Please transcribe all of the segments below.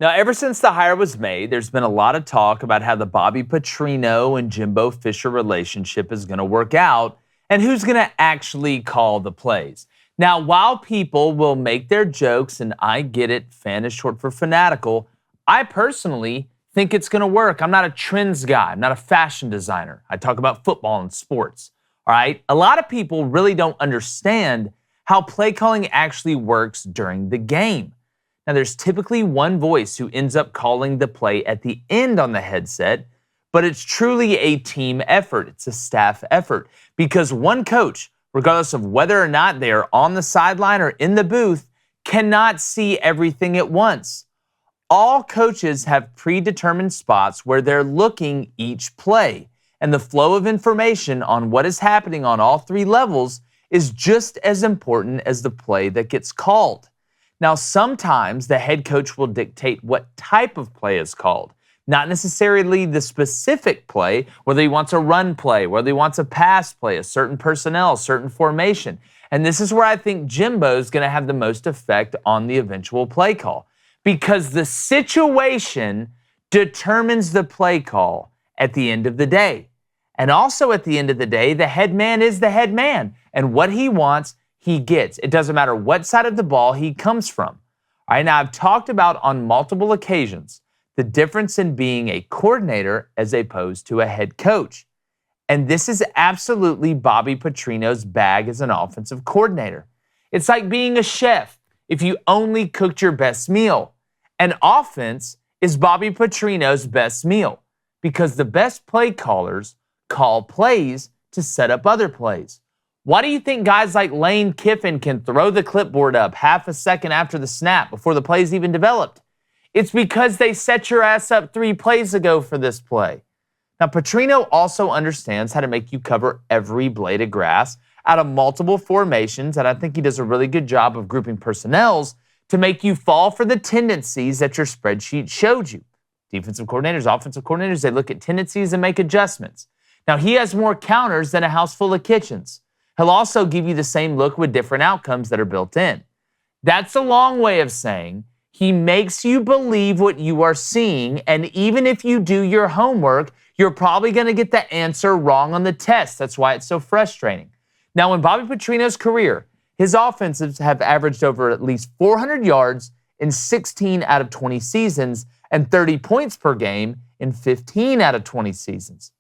Now, ever since the hire was made, there's been a lot of talk about how the Bobby Petrino and Jimbo Fisher relationship is going to work out and who's going to actually call the plays. Now, while people will make their jokes, and I get it, fan is short for fanatical, I personally think it's going to work. I'm not a trends guy. I'm not a fashion designer. I talk about football and sports, all right? A lot of people really don't understand how play calling actually works during the game. Now, there's typically one voice who ends up calling the play at the end on the headset, but it's truly a team effort. It's a staff effort because one coach, regardless of whether or not they are on the sideline or in the booth, cannot see everything at once. All coaches have predetermined spots where they're looking each play, and the flow of information on what is happening on all three levels is just as important as the play that gets called. Now, sometimes the head coach will dictate what type of play is called, not necessarily the specific play, whether he wants a run play, whether he wants a pass play, a certain personnel, certain formation. And this is where I think Jimbo is going to have the most effect on the eventual play call, because the situation determines the play call at the end of the day. And also at the end of the day, the head man is the head man, and what he wants, he gets. It doesn't matter what side of the ball he comes from. All right, now I've talked about on multiple occasions the difference in being a coordinator as opposed to a head coach. And this is absolutely Bobby Petrino's bag as an offensive coordinator. It's like being a chef if you only cooked your best meal. An offense is Bobby Petrino's best meal because the best play callers call plays to set up other plays. Why do you think guys like Lane Kiffin can throw the clipboard up half a second after the snap before the play's even developed? It's because they set your ass up 3 plays ago for this play. Now, Petrino also understands how to make you cover every blade of grass out of multiple formations, and I think he does a really good job of grouping personnels to make you fall for the tendencies that your spreadsheet showed you. Defensive coordinators, offensive coordinators, they look at tendencies and make adjustments. Now, he has more counters than a house full of kitchens. He'll also give you the same look with different outcomes that are built in. That's a long way of saying he makes you believe what you are seeing, and even if you do your homework, you're probably going to get the answer wrong on the test. That's why it's so frustrating. Now, in Bobby Petrino's career, his offensives have averaged over at least 400 yards in 16 out of 20 seasons and 30 points per game in 15 out of 20 seasons.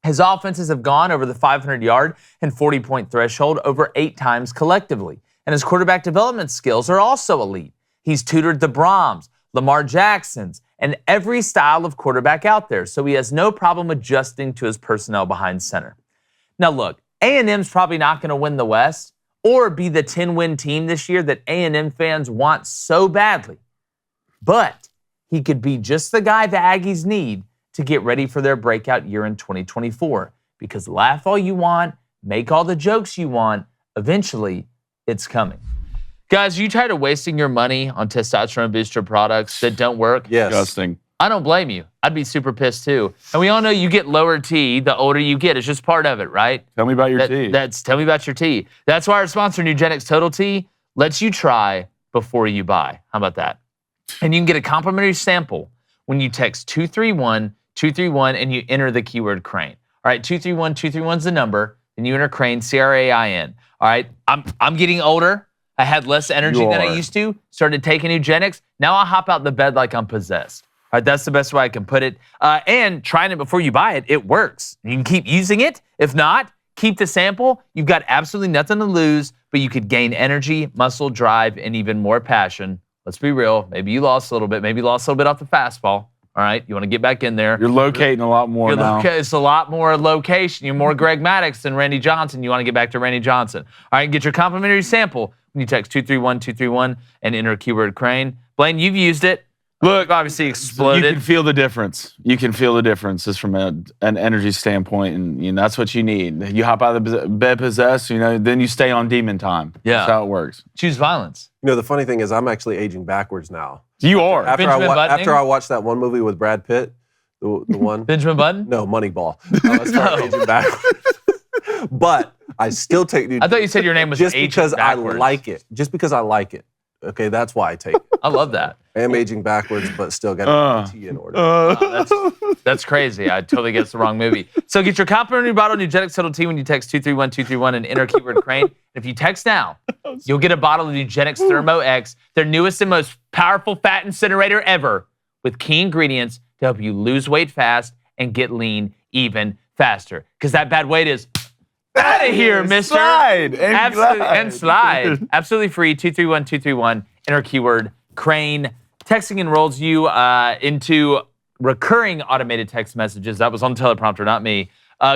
His offenses have gone over the 500-yard and 40-point threshold over 8 times collectively, and his quarterback development skills are also elite. He's tutored the Brahms, Lamar Jacksons, and every style of quarterback out there, so he has no problem adjusting to his personnel behind center. Now look, A&M's probably not going to win the West or be the 10-win team this year that A&M fans want so badly, but he could be just the guy the Aggies need to get ready for their breakout year in 2024. Because laugh all you want, make all the jokes you want, eventually it's coming. Guys, you tired of wasting your money on testosterone booster products that don't work? Yes. Disgusting. I don't blame you. I'd be super pissed too. And we all know you get lower T the older you get. It's just part of it, right? Tell me about your tea. Tell me about your tea. That's why our sponsor, Nugenix Total Tea, lets you try before you buy. How about that? And you can get a complimentary sample when you text 231-231 and you enter the keyword Crain. All right, 231-231 is the number, and you enter Crain, C-R-A-I-N. All right, I'm getting older. I had less energy than I used to. Started taking Nugenix. Now I hop out the bed like I'm possessed. All right, that's the best way I can put it. And trying it before you buy it, it works. You can keep using it. If not, keep the sample. You've got absolutely nothing to lose, but you could gain energy, muscle, drive, and even more passion. Let's be real. Maybe you lost a little bit. Maybe you lost a little bit off the fastball. All right, you want to get back in there. You're locating a lot more now. It's a lot more location. You're more Greg Maddux than Randy Johnson. You want to get back to Randy Johnson. All right, get your complimentary sample when you text 231-231 and enter keyword Crain. Blaine, you've used it. Look, obviously exploded. You can feel the difference. You can feel the difference just from an energy standpoint, and that's what you need. You hop out of the bed possessed, then you stay on demon time. Yeah. That's how it works. Choose violence. The funny thing is I'm actually aging backwards now. You are. After I watched that one movie with Brad Pitt, the one. Benjamin Button? No, Moneyball. I started aging backwards. But I still take Nugenix. I thought you said your name was just aging because backwards. I like it. Just because I like it. Okay, that's why I take it. I love that. I am aging backwards, but still got the tea in order. That's crazy. I totally guessed the wrong movie. So get your complimentary bottle of Nugenix Total Tea when you text 231-231 and enter keyword Crain. And if you text now, you'll get a bottle of Nugenix Thermo X, their newest and most powerful fat incinerator ever, with key ingredients to help you lose weight fast and get lean even faster. Because that bad weight is out of here, mister. Slide And slide. Absolutely free. 231-231. Enter keyword Crain. Texting enrolls you into recurring automated text messages. That was on the teleprompter, not me.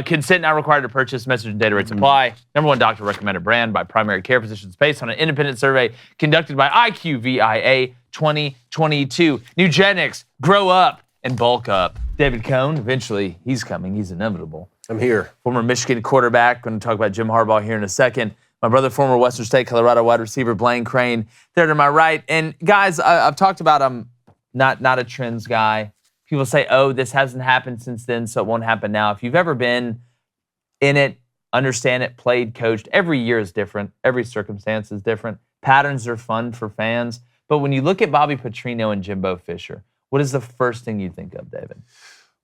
Consent now required to purchase. Message and data rates apply. Number one doctor recommended brand by primary care physicians based on an independent survey conducted by IQVIA 2022. Nugenix, grow up and bulk up. David Cohn, eventually he's coming. He's inevitable. I'm here. Former Michigan quarterback. Going to talk about Jim Harbaugh here in a second. My brother, former Western State, Colorado wide receiver Blaine Crain, there to my right. And guys, I've talked about I'm not a trends guy. People say, oh, this hasn't happened since then, so it won't happen now. If you've ever been in it, understand it, played, coached, every year is different. Every circumstance is different. Patterns are fun for fans. But when you look at Bobby Petrino and Jimbo Fisher, what is the first thing you think of, David?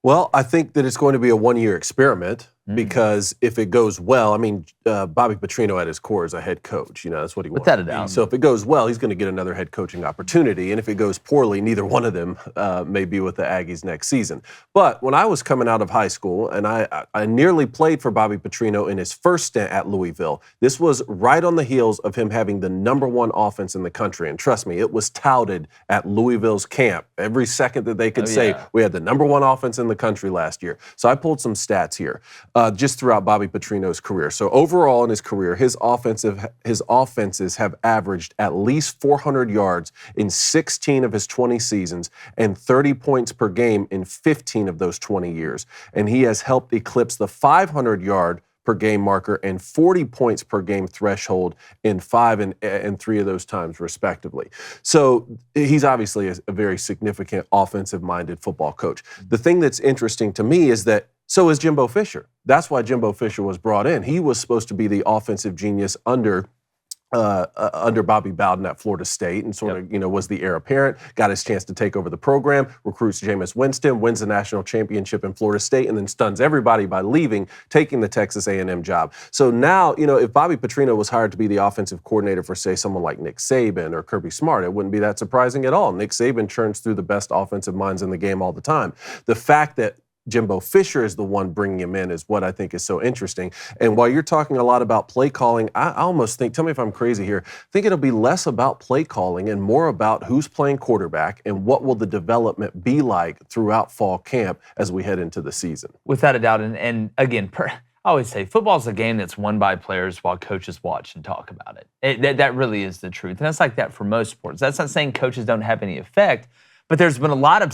Well, I think that it's going to be a one-year experiment because if it goes well, I mean, Bobby Petrino at his core is a head coach. You know, that's what he wants Without to a be. doubt. So if it goes well, he's going to get another head coaching opportunity. And if it goes poorly, neither one of them may be with the Aggies next season. But when I was coming out of high school, and I nearly played for Bobby Petrino in his first stint at Louisville, this was right on the heels of him having the #1 offense in the country. And trust me, it was touted at Louisville's camp every second that they could say, we had the #1 offense in the country last year. So I pulled some stats here just throughout Bobby Petrino's career. So overall in his career, his offenses have averaged at least 400 yards in 16 of his 20 seasons and 30 points per game in 15 of those 20 years. And he has helped eclipse the 500-yard per game marker and 40 points per game threshold in 5 and 3 of those times, respectively. So he's obviously a very significant offensive-minded football coach. The thing that's interesting to me is that so is Jimbo Fisher. That's why Jimbo Fisher was brought in. He was supposed to be the offensive genius under Bobby Bowden at Florida State and sort of, was the heir apparent, got his chance to take over the program, recruits Jameis Winston, wins the national championship in Florida State, and then stuns everybody by leaving, taking the Texas A&M job. So now, if Bobby Petrino was hired to be the offensive coordinator for, say, someone like Nick Saban or Kirby Smart, it wouldn't be that surprising at all. Nick Saban churns through the best offensive minds in the game all the time. The fact that Jimbo Fisher is the one bringing him in is what I think is so interesting. And while you're talking a lot about play calling, I almost think, tell me if I'm crazy here, I think it'll be less about play calling and more about who's playing quarterback and what will the development be like throughout fall camp as we head into the season. Without a doubt. And again, I always say football's a game that's won by players while coaches watch and talk about it. That really is the truth. And that's like that for most sports. That's not saying coaches don't have any effect, but there's been a lot of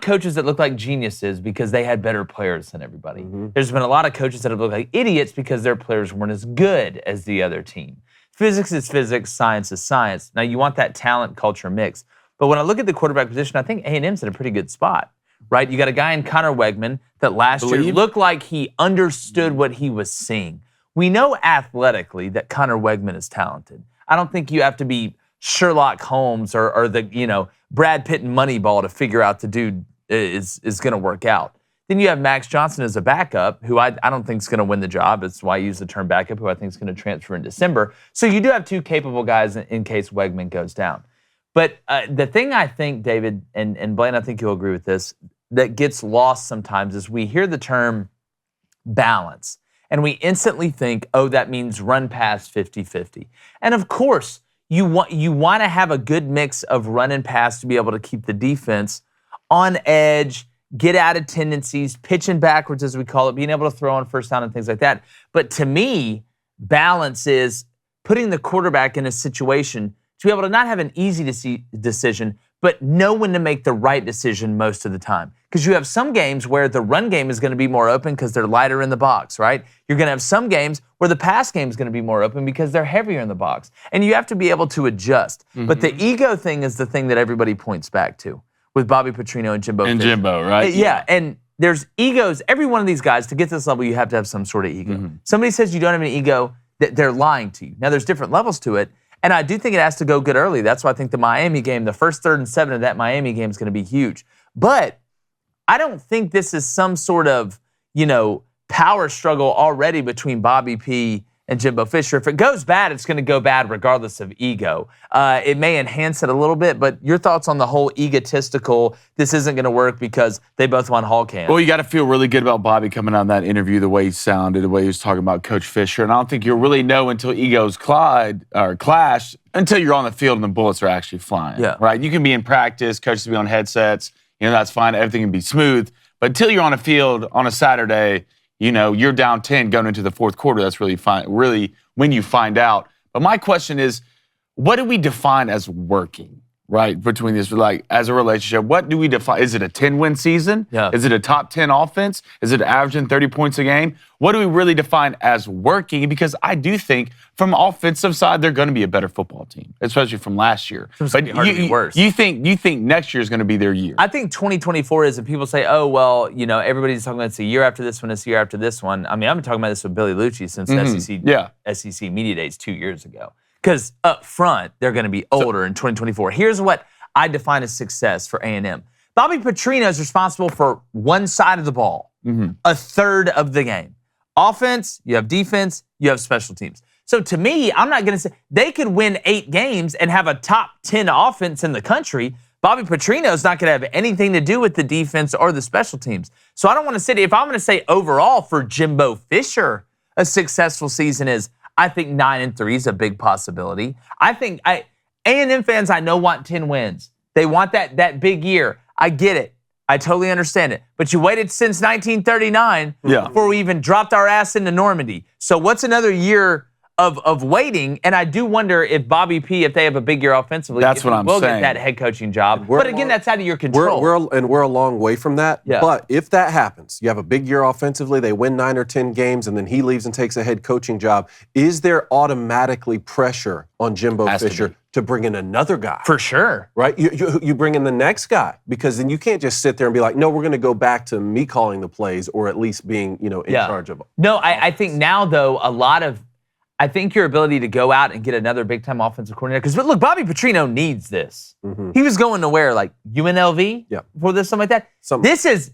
coaches that look like geniuses because they had better players than everybody. There's been a lot of coaches that have looked like idiots because their players weren't as good as the other team. Physics is physics, science is science. Now, you want that talent culture mix. But when I look at the quarterback position, I think A&M's in a pretty good spot, right? You got a guy in Connor Wegman that last year looked like he understood what he was seeing. We know athletically that Connor Wegman is talented. I don't think you have to be Sherlock Holmes or the, Brad Pitt and Moneyball to figure out the dude is going to work out. Then you have Max Johnson as a backup, who I don't think is going to win the job. That's why I use the term backup, who I think is going to transfer in December. So you do have two capable guys in case Wegman goes down. But the thing I think, David, and Blaine, I think you'll agree with this, that gets lost sometimes is we hear the term balance, and we instantly think, oh, that means run pass 50-50. And of course, you want to have a good mix of run and pass to be able to keep the defense on edge, get out of tendencies, pitching backwards, as we call it, being able to throw on first down and things like that. But to me, balance is putting the quarterback in a situation to be able to not have an easy decision, but know when to make the right decision most of the time. Because you have some games where the run game is going to be more open because they're lighter in the box, right? You're going to have some games where the pass game is going to be more open because they're heavier in the box. And you have to be able to adjust. But the ego thing is the thing that everybody points back to with Bobby Petrino and Jimbo. And Jimbo, right? Yeah, and there's egos. Every one of these guys, to get to this level, you have to have some sort of ego. Somebody says you don't have an ego, they're lying to you. Now, there's different levels to it. And I do think it has to go good early. That's why I think the Miami game, the first 3rd and 7 of that Miami game is going to be huge. But I don't think this is some sort of, power struggle already between Bobby P and Jimbo Fisher. If it goes bad, it's going to go bad regardless of ego. It may enhance it a little bit, but your thoughts on the whole egotistical, this isn't going to work because they both won Hall Camp. Well, you got to feel really good about Bobby coming out in that interview, the way he sounded, the way he was talking about Coach Fisher. And I don't think you'll really know until egos clash until you're on the field and the bullets are actually flying. Yeah. Right? You can be in practice, coaches will be on headsets, that's fine, everything can be smooth. But until you're on a field on a Saturday, you're down 10 going into the fourth quarter. That's really when you find out. But my question is, what do we define as working, right? Between this, as a relationship, what do we define? Is it a 10-win season? Yeah. Is it a top 10 offense? Is it averaging 30 points a game? What do we really define as working? Because I do think from offensive side, they're going to be a better football team, especially from last year. But worse. You think next year is going to be their year? I think 2024 is, and people say, oh, well, everybody's talking about it's a year after this one, it's a year after this one. I mean, I've been talking about this with Billy Lucci since SEC Media Days 2 years ago. Because up front, they're going to be older in 2024. Here's what I define as success for A&M. Bobby Petrino is responsible for one side of the ball, a third of the game. Offense, you have defense, you have special teams. So to me, I'm not going to say they could win 8 games and have a top 10 offense in the country. Bobby Petrino's not going to have anything to do with the defense or the special teams. So I don't want to say, if I'm going to say overall for Jimbo Fisher, a successful season is, I think 9-3 is a big possibility. I think A&M fans I know want 10 wins. They want that big year. I get it. I totally understand it. But you waited since 1939 before we even dropped our ass into Normandy. So what's another year of waiting? And I do wonder if Bobby P, if they have a big year offensively, that's what I'm saying. Will get that head coaching job. But again, that's out of your control. We're a long way from that. Yeah. But if that happens, you have a big year offensively, they win 9 or 10 games, and then he leaves and takes a head coaching job. Is there automatically pressure on Jimbo Fisher to bring in another guy? For sure. Right? You bring in the next guy, because then you can't just sit there and be like, no, we're going to go back to me calling the plays, or at least being, in charge of them. No, I think now, though, I think your ability to go out and get another big-time offensive coordinator, because look, Bobby Petrino needs this. He was going to where, like UNLV for this, something like that.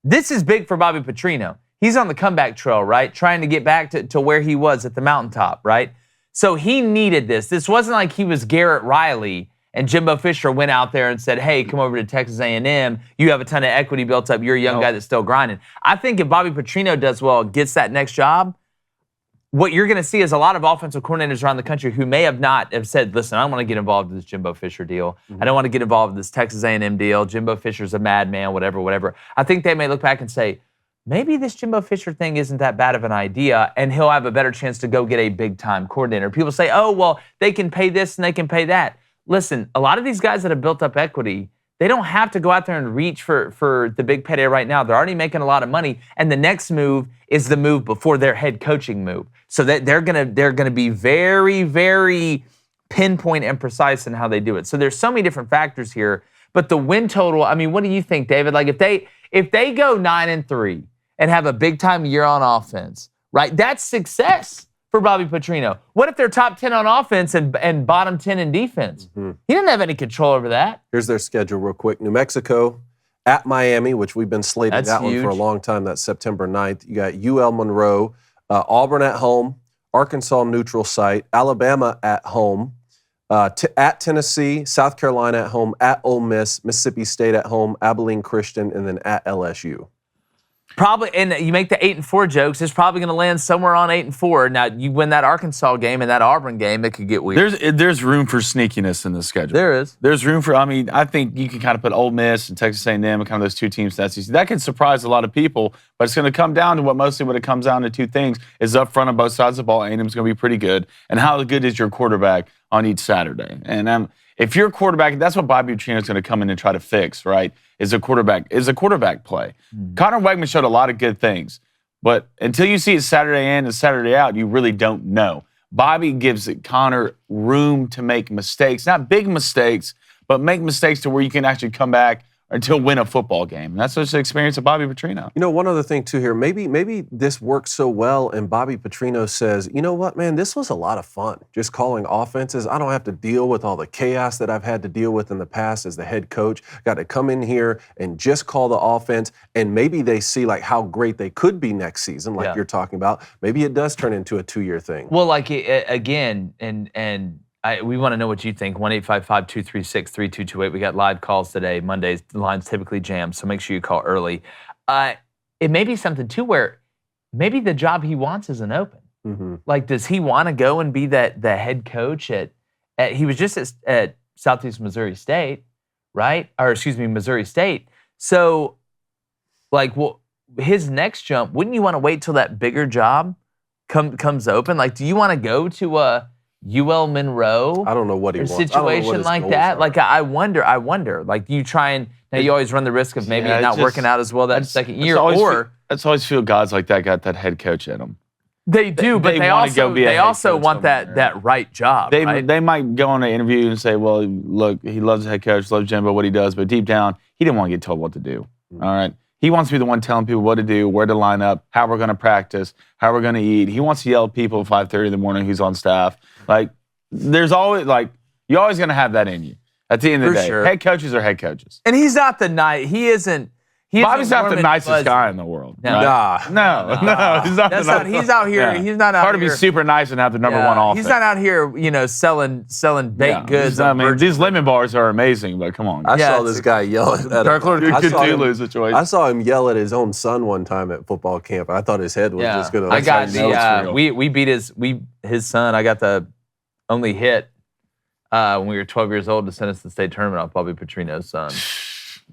This is big for Bobby Petrino. He's on the comeback trail, right? Trying to get back to where he was at the mountaintop, right? So he needed this. This wasn't like he was Garrett Riley and Jimbo Fisher went out there and said, hey, come over to Texas A&M. You have a ton of equity built up. You're a young guy that's still grinding. I think if Bobby Petrino does well, gets that next job, what you're going to see is a lot of offensive coordinators around the country who may have not have said, listen, I don't want to get involved in this Jimbo Fisher deal. I don't want to get involved in this Texas A&M deal. Jimbo Fisher's a madman, whatever. I think they may look back and say, maybe this Jimbo Fisher thing isn't that bad of an idea, and he'll have a better chance to go get a big-time coordinator. People say, oh, well, they can pay this and they can pay that. Listen, a lot of these guys that have built up equity, they don't have to go out there and reach for the big payday right now. They're already making a lot of money, and the next move is the move before their head coaching move. So that they're gonna be very, very pinpoint and precise in how they do it. So there's so many different factors here. But the win total, I mean, what do you think, David? Like if they go 9-3 and have a big time year on offense, right? That's success for Bobby Petrino. What if they're top 10 on offense and bottom 10 in defense? He didn't have any control over that. Here's their schedule real quick. New Mexico at Miami, which we've been slating that one for a long time. That's September 9th. You got UL Monroe, Auburn at home, Arkansas neutral site, Alabama at home, at Tennessee, South Carolina at home, at Ole Miss, Mississippi State at home, Abilene Christian, and then at LSU. Probably, and you make the 8-4 jokes, it's probably going to land somewhere on 8-4. Now, you win that Arkansas game and that Auburn game, it could get weird. There's room for sneakiness in the schedule. There is. There's room for, I think you can kind of put Ole Miss and Texas A&M and kind of those two teams in the SEC. That could surprise a lot of people, but it's going to come down to what it comes down to two things is up front on both sides of the ball. A&M's going to be pretty good. And how good is your quarterback on each Saturday? And if your quarterback, that's what Bobby Petrino is going to come in and try to fix, right? Is a quarterback play. Connor Wegman showed a lot of good things, but until you see it Saturday in and Saturday out, you really don't know. Bobby gives Connor room to make mistakes, not big mistakes, but make mistakes to where you can actually come back, until win a football game. And that's just the experience of Bobby Petrino. You know, one other thing too here, maybe this works so well and Bobby Petrino says, you know what, man, this was a lot of fun. Just calling offenses. I don't have to deal with all the chaos that I've had to deal with in the past as the head coach. Got to come in here and just call the offense, and maybe they see like how great they could be next season, like you're talking about. Maybe it does turn into a 2-year thing. Well, like again, we want to know what you think. 1-855-236-3228. We got live calls today. Mondays, the line's typically jammed, so make sure you call early. It may be something, too, where maybe the job he wants isn't open. Mm-hmm. Like, does he want to go and be the head coach at he was just at Southeast Missouri State, right? Or, excuse me, Missouri State. So, like, well, his next jump, wouldn't you want to wait till that bigger job comes open? Like, do you want to go to a UL Monroe? I don't know what he wants. Situation like that. Like I wonder. Like you try and now you always run the risk of maybe it not working out as well that second year. Or that's always feel guys like that got that head coach in them. They do, but they also want that right job. They might go on an interview and say, well, look, he loves the head coach, loves Jimbo, what he does, but deep down, he didn't want to get told what to do. All right. He wants to be the one telling people what to do, where to line up, how we're going to practice, how we're going to eat. He wants to yell at people at 5:30 in the morning who's on staff. Like, there's always, like, you're always going to have that in you at the end of the day. Sure. Head coaches are head coaches. And he's not the nice, he isn't. Bobby's not the nicest guy in the world. No. Right? No, he's not. He's out here. Yeah. He's not out hard here. to be super nice and have the number one offense. He's not out here, selling baked goods. I mean, these lemon bars are amazing, but come on. I saw this guy yell at Dark Lord Cthulhu situation. I saw him yell at his own son one time at football camp. I thought his head was just going to. I got we beat his son. I got the only hit when we were 12 years old to send us to the state tournament off Bobby Petrino's son.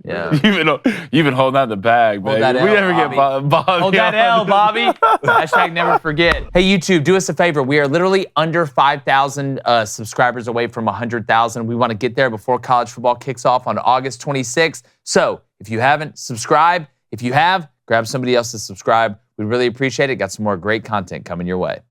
Yeah, you've been holding out the bag, baby. We never get Bobby. Hold that L, Bobby. Hashtag never forget. Hey, YouTube, do us a favor. We are literally under 5,000 subscribers away from 100,000. We want to get there before college football kicks off on August 26th. So if you haven't, subscribe. If you have, grab somebody else to subscribe. We really appreciate it. Got some more great content coming your way.